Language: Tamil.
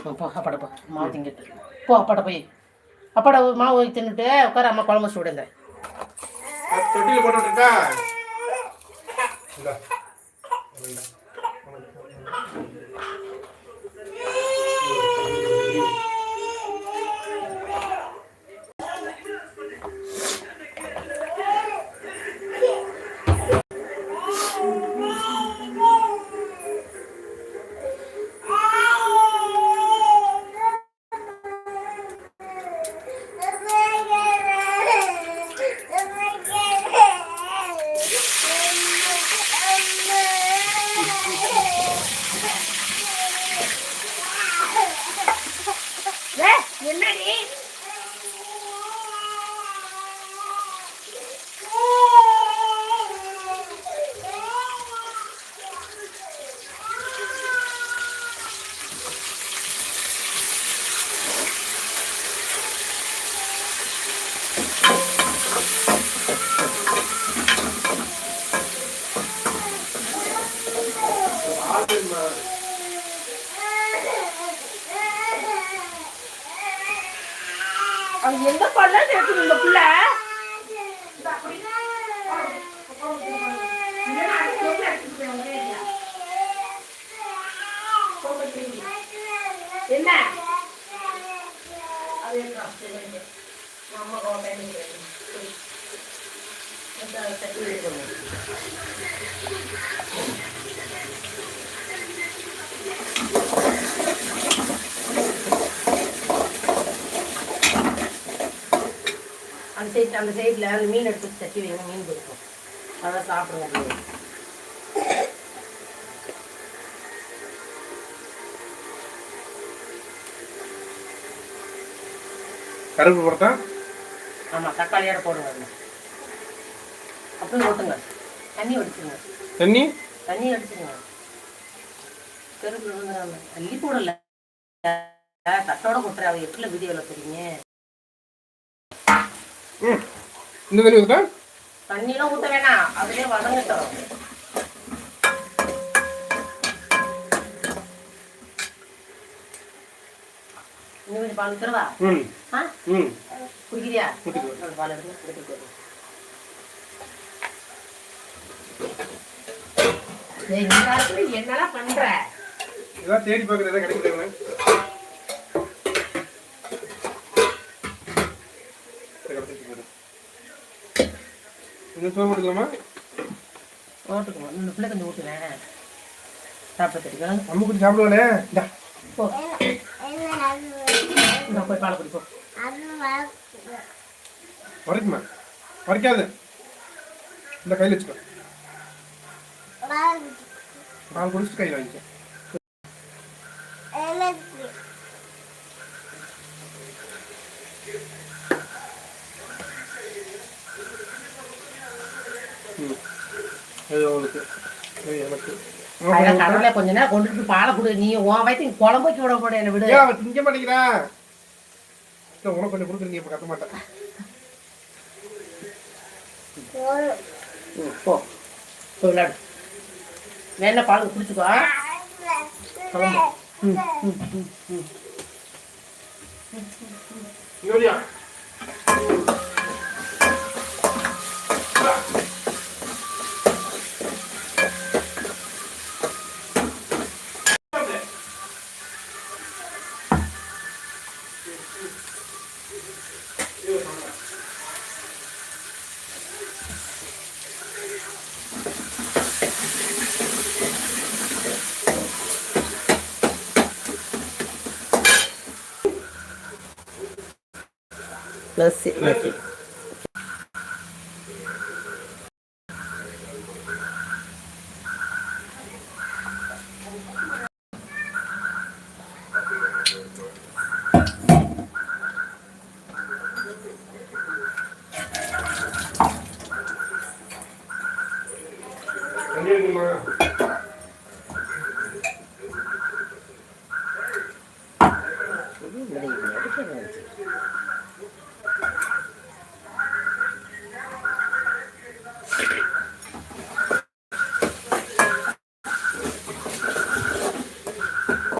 போ அப்பாட போ மாவு திங்கிட்டு போ அப்பாட்ட போய் அப்பாட மாவு தின்னுட்டு உட்கார அம்மா குழம்பு சுடுங்க தொட்டியில் போட்டுட்டா என்னடி அது எந்த பல்ல சேர்த்து இந்த பிள்ளை என்ன அந்த சைடில் அந்த மீன் எடுத்து தட்டி வைங்க மீன் கொடுக்கும் அதான் சாப்பிடுவோம் கருப்பு போட்டா ஆமாம் தக்காளியோட போடுங்க அப்படியே ஓட்டுங்க தண்ணி வடிச்சுங்க தண்ணி அடிச்சுங்க கருப்பு விழுந்துடாம அள்ளி போடல தட்டோட கொட்டுற அவ எப்படில வீடியோவில் போறீங்க இந்த தண்ணி ஊத்தா தண்ணியெல்லாம் ஊற்ற வேணாம் அதுலேயே வதங்கட்டும் இன்னும் கொஞ்சம் பால் ஊற்றுறவா குடிக்கிறியா பால் எடுத்து என்னெல்லாம் பண்ற இதெல்லாம் தேடி பார்க்குறது எதாவது கிடைக்குது இந்த சோறு போட்டுக்கலாமா போட்டுக்கணும் இந்த பிள்ளை கொஞ்சம் ஊற்றுவேன் சாப்பிட தெரியும் அம்மு குட்டி சாப்பிடுவாளே போ போய் பால் குடிப்போம் வரைக்குமா வரைக்காது இந்த கையில் வச்சுக்கோ பால் குடிச்சிட்டு கையில் வாங்கிக்கோ கொஞ்ச நேரம் கொண்டுட்டு பாலை கொடு நீ உன் வயிற்று குழம்பு வச்சு விட போட என்ன விடு திங்க மாட்டேங்கிறா உனக்கு கொஞ்சம் கொடுக்குற நீ இப்ப கத்த மாட்டேன் போ விளையாடு வேணா பால் குடிச்சுக்கோ plus it.